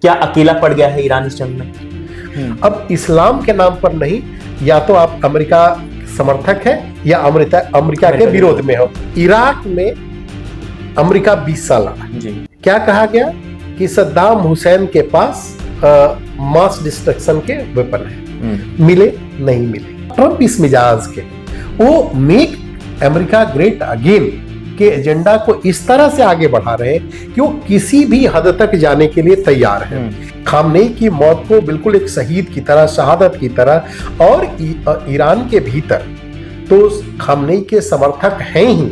क्या अकेला पड़ गया है ईरान इस जंग में? अब इस्लाम के नाम पर नहीं, या तो आप अमेरिका समर्थक है या अमेरिका के विरोध में हो। इराक में अमेरिका 20 साल लड़ा जी। क्या कहा गया कि सद्दाम हुसैन के पास मास डिस्ट्रक्शन के वेपन है, मिले नहीं मिले। ट्रंप इस मिजाज के वो मेक अमेरिका ग्रेट अगेन के एजेंडा को इस तरह से आगे बढ़ा रहे हैं कि वो किसी भी हद तक जाने के लिए तैयार है। खामनेई की मौत को बिल्कुल एक शहीद की तरह, शहादत की तरह, और ईरान के भीतर तो खामनेई के समर्थक हैं ही।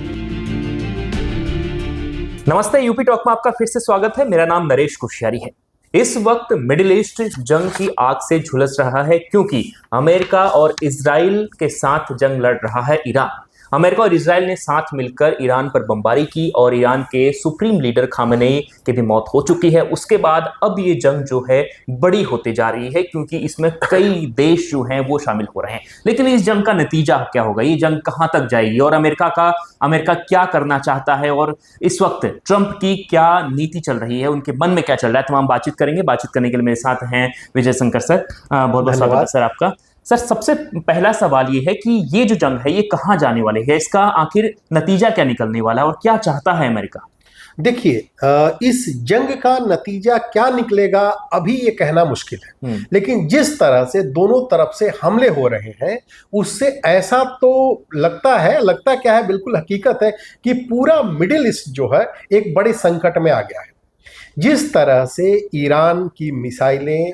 नमस्ते, यूपी टॉक में आपका फिर से स्वागत है। मेरा नाम नरेश कुशियारी है। इस वक्त मिडिल ईस्ट जंग की आग से झुलस रहा है क्योंकि अमेरिका और इजराइल के साथ जंग लड़ रहा है ईरान। अमेरिका और इजराइल ने साथ मिलकर ईरान पर बमबारी की और ईरान के सुप्रीम लीडर खामेनेई की भी मौत हो चुकी है। उसके बाद अब ये जंग जो है बड़ी होते जा रही है क्योंकि इसमें कई देश जो हैं वो शामिल हो रहे हैं। लेकिन इस जंग का नतीजा क्या होगा, ये जंग कहां तक जाएगी और अमेरिका क्या करना चाहता है और इस वक्त ट्रंप की क्या नीति चल रही है, उनके मन में क्या चल रहा है, तमाम बातचीत करेंगे। बातचीत करने के लिए मेरे साथ हैं विजय शंकर सर। बहुत बहुत स्वागत है सर आपका। सर, सबसे पहला सवाल ये है कि ये जो जंग है ये कहां जाने वाली है, इसका आखिर नतीजा क्या निकलने वाला है और क्या चाहता है अमेरिका? देखिए, इस जंग का नतीजा क्या निकलेगा अभी ये कहना मुश्किल है, लेकिन जिस तरह से दोनों तरफ से हमले हो रहे हैं उससे ऐसा तो लगता क्या है, बिल्कुल हकीकत है कि पूरा मिडिल ईस्ट जो है एक बड़े संकट में आ गया है। जिस तरह से ईरान की मिसाइलें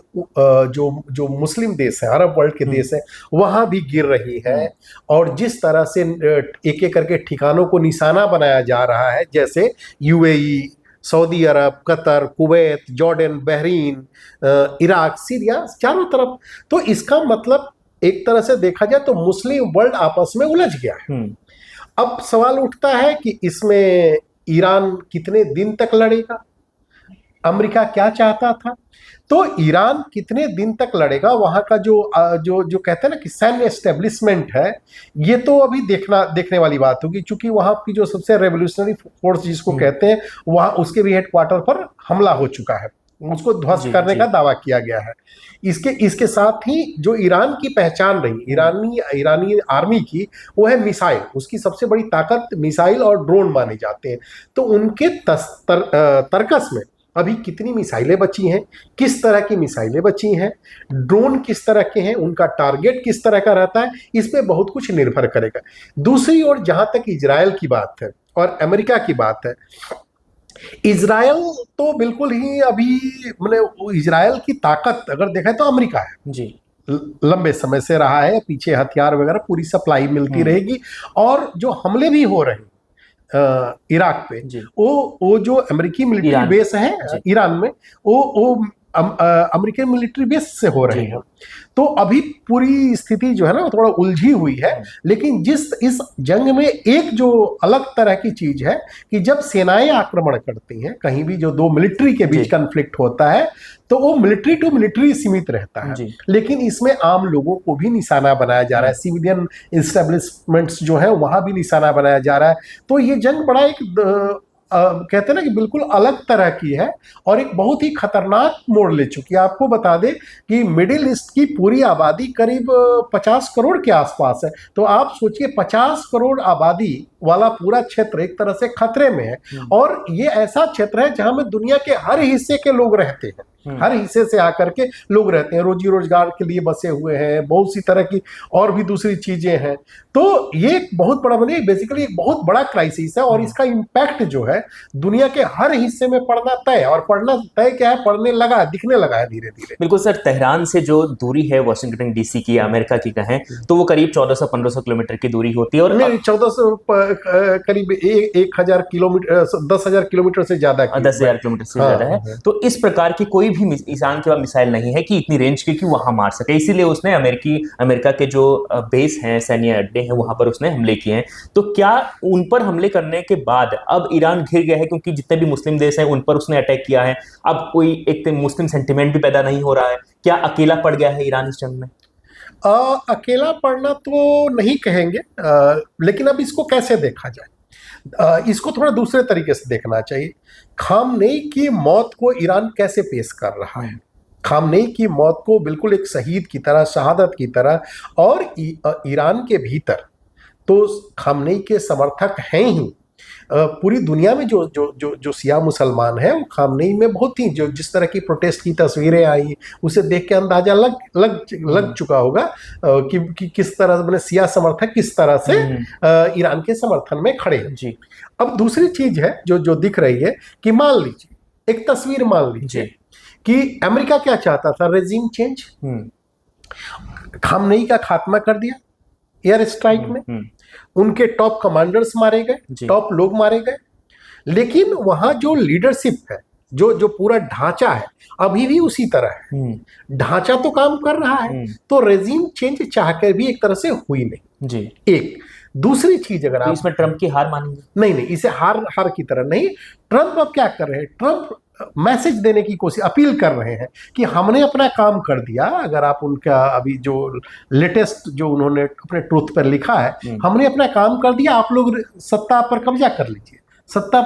जो मुस्लिम देश हैं, अरब वर्ल्ड के देश हैं, वहां भी गिर रही है, और जिस तरह से एक एक करके ठिकानों को निशाना बनाया जा रहा है, जैसे UAE, Saudi Arab, Qatar, Kuwait, Jordan, Bahrain, Iraq, Syria, चारों तरफ। तो इसका मतलब एक तरह से देखा जाए तो मुस्लिम वर्ल्ड आपस में उलझ गया है। अब सवाल उठता है कि इसमें ईरान कितने दिन तक लड़ेगा, अमेरिका क्या चाहता था, तो ईरान कितने दिन तक लड़ेगा, वहां का जो कहते हैं ना कि सैन्य एस्टेब्लिशमेंट है, ये तो अभी देखने वाली बात होगी, क्योंकि वहां की जो सबसे रेवोल्यूशनरी फोर्स जिसको कहते हैं, वहां उसके भी हेडक्वार्टर पर हमला हो चुका है, उसको ध्वस्त करने का दावा किया गया है। इसके साथ ही जो ईरान की पहचान रही ईरानी आर्मी की, वो है मिसाइल। उसकी सबसे बड़ी ताकत मिसाइल और ड्रोन माने जाते हैं। तो उनके तर्कस में अभी कितनी मिसाइलें बची हैं, किस तरह की मिसाइलें बची हैं, ड्रोन किस तरह के हैं, उनका टारगेट किस तरह का रहता है, इस पे बहुत कुछ निर्भर करेगा। दूसरी ओर जहां तक इजराइल की बात है और अमेरिका की बात है, इजराइल तो बिल्कुल ही अभी इजराइल की ताकत अगर देखा तो अमेरिका है जी, लंबे समय से रहा है, पीछे हथियार वगैरह पूरी सप्लाई मिलती रहेगी। और जो हमले भी हो रहे हैं इराक पे, वो जो अमेरिकी मिलिट्री बेस है ईरान में, वो अमेरिकन मिलिट्री बेस से हो रहे हैं। तो अभी पूरी स्थिति जो है ना थोड़ा उलझी हुई है। लेकिन इस जंग में एक जो अलग तरह की चीज है कि जब सेनाएं आक्रमण करती हैं, कहीं भी जो दो मिलिट्री के बीच कन्फ्लिक्ट होता है, तो वो मिलिट्री टू मिलिट्री सीमित रहता है, लेकिन इसमें आम लोगों को भी निशाना बनाया जा रहा है, सिविलियन एस्टेब्लिशमेंट्स जो है वहां भी निशाना बनाया जा रहा है। तो ये जंग बड़ा एक कहते हैं ना कि बिल्कुल अलग तरह की है और एक बहुत ही खतरनाक मोड़ ले चुकी है। आपको बता दें कि मिडिल ईस्ट की पूरी आबादी करीब 50 करोड़ के आसपास है। तो आप सोचिए 50 करोड़ आबादी वाला पूरा क्षेत्र एक तरह से खतरे में है, और ये ऐसा क्षेत्र है जहां में दुनिया के हर हिस्से के लोग रहते हैं, हर हिस्से से आकर के लोग रहते हैं, रोजी रोजगार के लिए बसे हुए हैं, बहुत सी तरह की और भी दूसरी चीजें हैं। तो ये एक बहुत बड़ा बेसिकली एक बहुत बड़ा क्राइसिस है, और इसका इम्पैक्ट जो है दुनिया के हर हिस्से में पड़ना तय, और पड़ना तय क्या है, पड़ने लगा, दिखने लगा है धीरे धीरे। बिल्कुल सर, तेहरान से जो दूरी है वाशिंगटन डीसी की, अमेरिका की कहें तो वो करीब 1400-1500 किलोमीटर की दूरी होती है, और 1400 करीब 1000 किलोमीटर, 10,000 किलोमीटर से ज्यादा, 10,000 किलोमीटर से ज्यादा है। तो इस प्रकार की कोई भी ईरान के पास मिसाइल नहीं है कि इतनी रेंज की कि वहां मार सके, इसीलिए उसने अमेरिका के जो बेस हैं, सैन्य अड्डे हैं, वहां पर उसने हमले किए हैं। तो क्या उन पर हमले करने के बाद अब ईरान घिर गया है, क्योंकि जितने भी मुस्लिम देश हैं उन पर उसने अटैक किया है, अब कोई एक मुस्लिम सेंटिमेंट भी पैदा नहीं हो रहा है? क्या अकेला पड़ गया है ईरान इस जंग में? अकेला पड़ना तो नहीं कहेंगे, लेकिन अब इसको कैसे देखा जाए। इसको थोड़ा दूसरे तरीके से देखना चाहिए। खामनेई की मौत को ईरान कैसे पेश कर रहा है? खामनेई की मौत को बिल्कुल एक शहीद की तरह, शहादत की तरह, और ईरान के भीतर तो खामनेई के समर्थक हैं ही। पूरी दुनिया में जो जो जो जो शिया मुसलमान हैं वो खामनेई में बहुत ही, जो जिस तरह की प्रोटेस्ट की तस्वीरें आई उसे देख के अंदाजा लग चुका होगा कि किस तरह मैंने शिया समर्थक किस तरह से ईरान के समर्थन में खड़े हैं जी। अब दूसरी चीज है जो दिख रही है कि मान लीजिए एक तस्वीर, मान लीजिए कि अमेरिका क्या चाहता था, रेजिम चेंज, खामनेई का खात्मा कर दिया एयर स्ट्राइक में, उनके टॉप कमांडर्स मारे गए, टॉप लोग मारे गए, लेकिन वहां जो लीडरशिप है, जो पूरा ढांचा है अभी भी उसी तरह है। ढांचा तो काम कर रहा है, तो रेजिम चेंज चाहकर भी एक तरह से हुई नहीं जी। एक दूसरी चीज, अगर आप इसमें ट्रंप की हार मानेंगे? नहीं, इसे हार की तरह नहीं। ट्रंप अब क्या कर रहे हैं? ट्रंप मैसेज देने की कोशिश, अपील कर रहे हैं कि हमने अपना काम कर दिया। अगर आप उनका अभी जो लेटेस्ट जो उन्होंने अपने ट्रूथ पर लिखा है, हमने अपना काम कर दिया, आप लोग सत्ता पर कब्जा कर लीजिए, सत्ता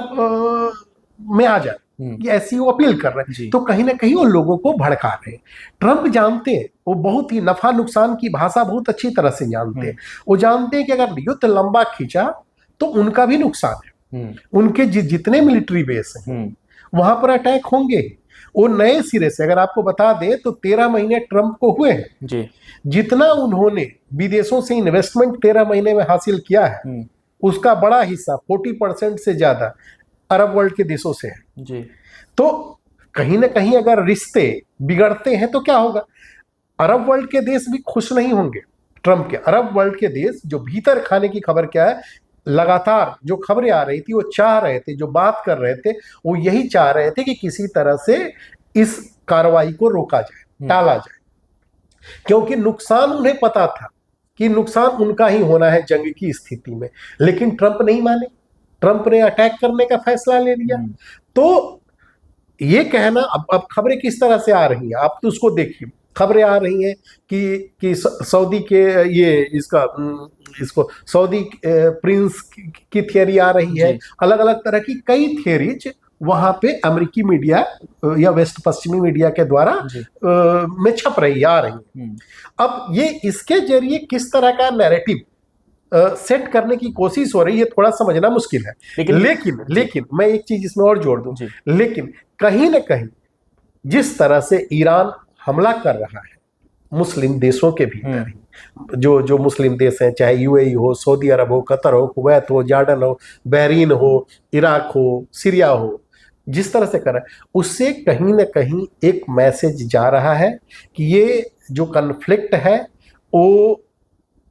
में आ जाए, कि ऐसी वो अपील कर रहे हैं। तो कहीं ना कहीं वो लोगों को भड़का रहे हैं। ट्रंप जानते हैं, वो बहुत ही नफा नुकसान की भाषा बहुत अच्छी तरह से जानते हैं। वो जानते हैं कि अगर युद्ध लंबा खींचा तो उनका भी नुकसान है। उनके जितने मिलिट्री बेस हैं वहां पर अटैक होंगे। वो नए सिरे से, अगर आपको बता दें तो 13 महीने ट्रंप को हुए हैं जी। जितना उन्होंने विदेशों से इन्वेस्टमेंट 13 महीने में हासिल किया है, उसका बड़ा हिस्सा 40% से ज्यादा अरब वर्ल्ड के देशों से है जी। तो कहीं ना कहीं अगर रिश्ते बिगड़ते हैं तो क्या होगा? अरब वर्ल्ड के देश भी खुश नहीं होंगे ट्रंप के। अरब वर्ल्ड के देश जो भीतर खाने की खबर क्या है, लगातार जो खबरें आ रही थी वो चाह रहे थे, जो बात कर रहे थे वो यही चाह रहे थे कि किसी तरह से इस कार्रवाई को रोका जाए, टाला जाए, क्योंकि नुकसान उन्हें पता था कि नुकसान उनका ही होना है जंग की स्थिति में। लेकिन ट्रंप नहीं माने, ट्रंप ने अटैक करने का फैसला ले लिया। तो ये कहना, अब खबरें किस तरह से आ रही हैं आप तो उसको देखिए। खबरें आ रही हैं कि सऊदी के इसको सऊदी प्रिंस की थियरी आ रही है, अलग अलग तरह की कई थियरीज वहां पे अमेरिकी मीडिया या वेस्ट पश्चिमी मीडिया के द्वारा में छप रही आ रही है। अब ये इसके जरिए किस तरह का नैरेटिव सेट करने की कोशिश हो रही है, थोड़ा समझना मुश्किल है। लेकिन मैं एक चीज इसमें और जोड़ दूं, लेकिन कहीं ना कहीं जिस तरह से ईरान हमला कर रहा है मुस्लिम देशों के भीतर ही, जो मुस्लिम देश हैं, चाहे यूएई हो, सऊदी अरब हो, कतर हो, कुवैत हो, जॉर्डन हो, बहरीन हो, इराक हो, सीरिया हो, जिस तरह से कर रहा है, उससे कहीं ना कहीं एक मैसेज जा रहा है कि ये जो कन्फ्लिक्ट है वो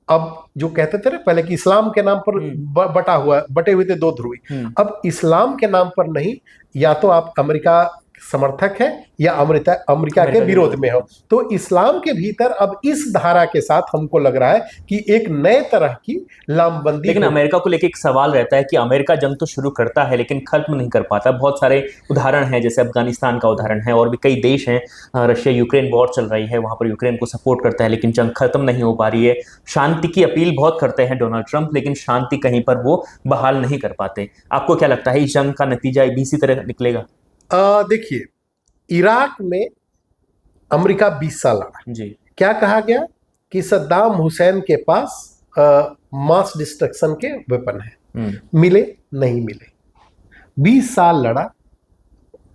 अब जो कहते थे ना पहले कि इस्लाम के नाम पर बटे हुए थे दो ध्रुवी, अब इस्लाम के नाम पर नहीं, या तो आप अमेरिका समर्थक है या अमेरिका के विरोध में हो। तो इस्लाम के भीतर अब इस धारा के साथ हमको लग रहा है कि एक नए तरह की लामबंदी। लेकिन अमेरिका को लेकर एक सवाल रहता है कि अमेरिका जंग तो शुरू करता है लेकिन खत्म नहीं कर पाता। बहुत सारे उदाहरण हैं, जैसे अफगानिस्तान का उदाहरण है, और भी कई देश हैं। रशिया यूक्रेन वॉर चल रही है, वहां पर यूक्रेन को सपोर्ट करता है लेकिन जंग खत्म नहीं हो पा रही है। शांति की अपील बहुत करते हैं डोनाल्ड ट्रंप, लेकिन शांति कहीं पर वो बहाल नहीं कर पाते। आपको क्या लगता है इस जंग का नतीजा भी इसी तरह निकलेगा? देखिए, इराक में अमेरिका 20 साल लड़ा जी। क्या कहा गया कि सद्दाम हुसैन के पास मास डिस्ट्रक्शन के वेपन है, मिले नहीं मिले, 20 साल लड़ा।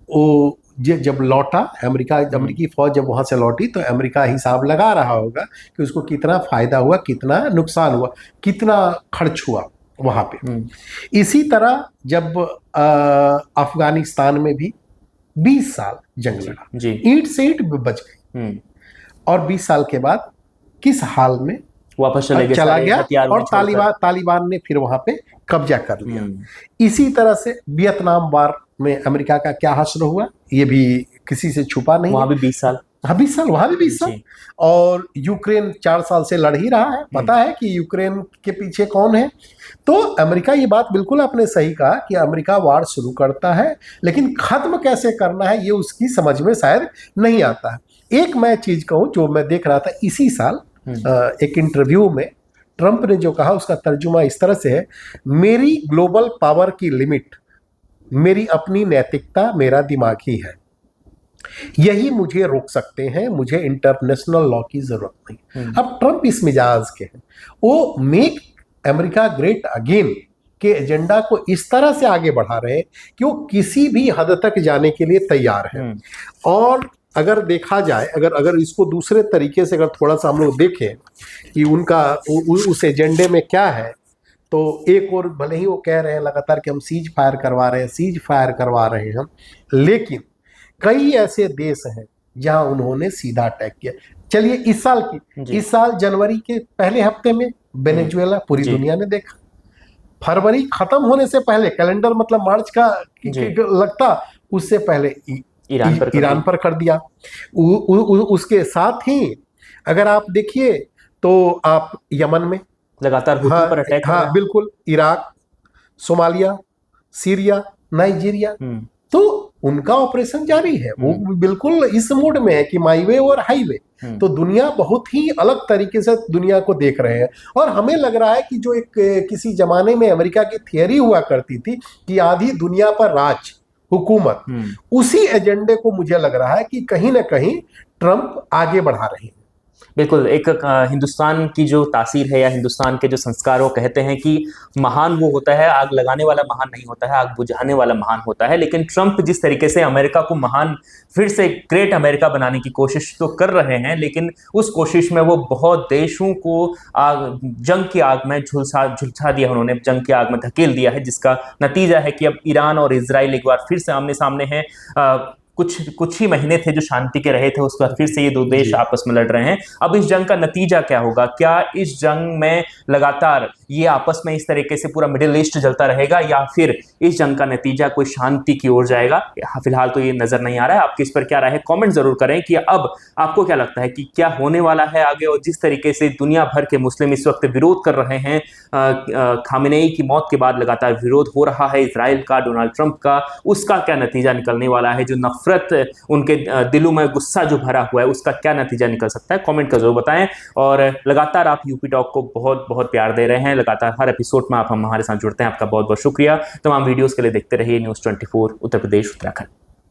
वो जब लौटा अमेरिकी फौज जब वहां से लौटी तो अमेरिका हिसाब लगा रहा होगा कि उसको कितना फायदा हुआ, कितना नुकसान हुआ, कितना खर्च हुआ वहां पे। इसी तरह जब अफगानिस्तान में भी 20 साल जंग लड़ा, ईंट से ईंट बच गई, और 20 साल के बाद किस हाल में वापस चला गया और तालिबान ने फिर वहां पे कब्जा कर लिया। इसी तरह से वियतनाम वार में अमेरिका का क्या हश्र हुआ ये भी किसी से छुपा नहीं। वहां भी 20 साल, हाँ 20 साल, वहां भी 20 साल। और यूक्रेन 4 साल से लड़ ही रहा है, पता है कि यूक्रेन के पीछे कौन है। तो अमेरिका, ये बात बिल्कुल आपने सही कहा कि अमेरिका वार शुरू करता है लेकिन खत्म कैसे करना है ये उसकी समझ में शायद नहीं आता है। एक मैं चीज कहूं जो मैं देख रहा था इसी साल एक इंटरव्यू में ट्रंप ने जो कहा उसका तर्जुमा इस तरह से है, मेरी ग्लोबल पावर की लिमिट मेरी अपनी नैतिकता, मेरा दिमाग ही है, यही मुझे रोक सकते हैं, मुझे इंटरनेशनल लॉ की जरूरत नहीं। अब ट्रंप इस मिजाज के हैं, वो मेक अमेरिका ग्रेट अगेन के एजेंडा को इस तरह से आगे बढ़ा रहे हैं कि वो किसी भी हद तक जाने के लिए तैयार है। और अगर देखा जाए, अगर इसको दूसरे तरीके से अगर थोड़ा सा हम लोग देखें कि उनका उस एजेंडे में क्या है, तो एक और भले ही वो कह रहे हैं लगातार कि हम सीज फायर करवा रहे हैं, लेकिन कई ऐसे देश हैं जहां उन्होंने सीधा अटैक किया। चलिए इस साल जनवरी के पहले हफ्ते में वेनेजुएला पूरी दुनिया ने देखा। फरवरी खत्म होने से पहले, कैलेंडर मतलब मार्च का लगता, उससे पहले ईरान पर कर दिया। उसके साथ ही अगर आप देखिए तो आप यमन में लगातार हुती पर अटैक, हाँ बिल्कुल, इराक, सोमालिया, सीरिया, नाइजीरिया, तो उनका ऑपरेशन जारी है। वो बिल्कुल इस मूड में है कि माई वे और हाईवे। तो दुनिया बहुत ही अलग तरीके से दुनिया को देख रहे हैं। और हमें लग रहा है कि जो एक किसी जमाने में अमेरिका की थियरी हुआ करती थी कि आधी दुनिया पर राज, हुकूमत, उसी एजेंडे को मुझे लग रहा है कि कहीं ना कहीं ट्रंप आगे बढ़ा रहे हैं। बिल्कुल, एक हिंदुस्तान की जो तासीर है या हिंदुस्तान के जो संस्कार, वो कहते हैं कि महान वो होता है, आग लगाने वाला महान नहीं होता है, आग बुझाने वाला महान होता है। लेकिन ट्रंप जिस तरीके से अमेरिका को महान, फिर से ग्रेट अमेरिका बनाने की कोशिश तो कर रहे हैं, लेकिन उस कोशिश में वो बहुत देशों को जंग की आग में झुलसा दिया, उन्होंने जंग की आग में धकेल दिया है, जिसका नतीजा है कि अब ईरान और इजराइल एक बार फिर से आमने सामने हैं। कुछ ही महीने थे जो शांति के रहे थे, उसके बाद फिर से ये दो देश आपस में लड़ रहे हैं। अब इस जंग का नतीजा क्या होगा? क्या इस जंग में लगातार ये आपस में इस तरीके से पूरा मिडिल ईस्ट जलता रहेगा, या फिर इस जंग का नतीजा कोई शांति की ओर जाएगा? फिलहाल तो ये नजर नहीं आ रहा है। आपकी इस पर क्या राय है? कमेंट जरूर करें कि अब आपको क्या लगता है कि क्या होने वाला है आगे। और जिस तरीके से दुनिया भर के मुस्लिम इस वक्त विरोध कर रहे हैं, खामेनेई की मौत के बाद लगातार विरोध हो रहा है इजराइल का, डोनाल्ड ट्रंप का, उसका क्या नतीजा निकलने वाला है? जो नफरत उनके दिलों में, गुस्सा जो भरा हुआ है, उसका क्या नतीजा निकल सकता है? कमेंट कर जरूर बताएं। और लगातार आप यूपी टॉक को बहुत बहुत प्यार दे रहे हैं, लगातार हर एपिसोड में आप हमारे साथ जुड़ते हैं, आपका बहुत बहुत शुक्रिया। तमाम वीडियोस के लिए देखते रहिए न्यूज़ 24 उत्तर प्रदेश उत्तराखंड।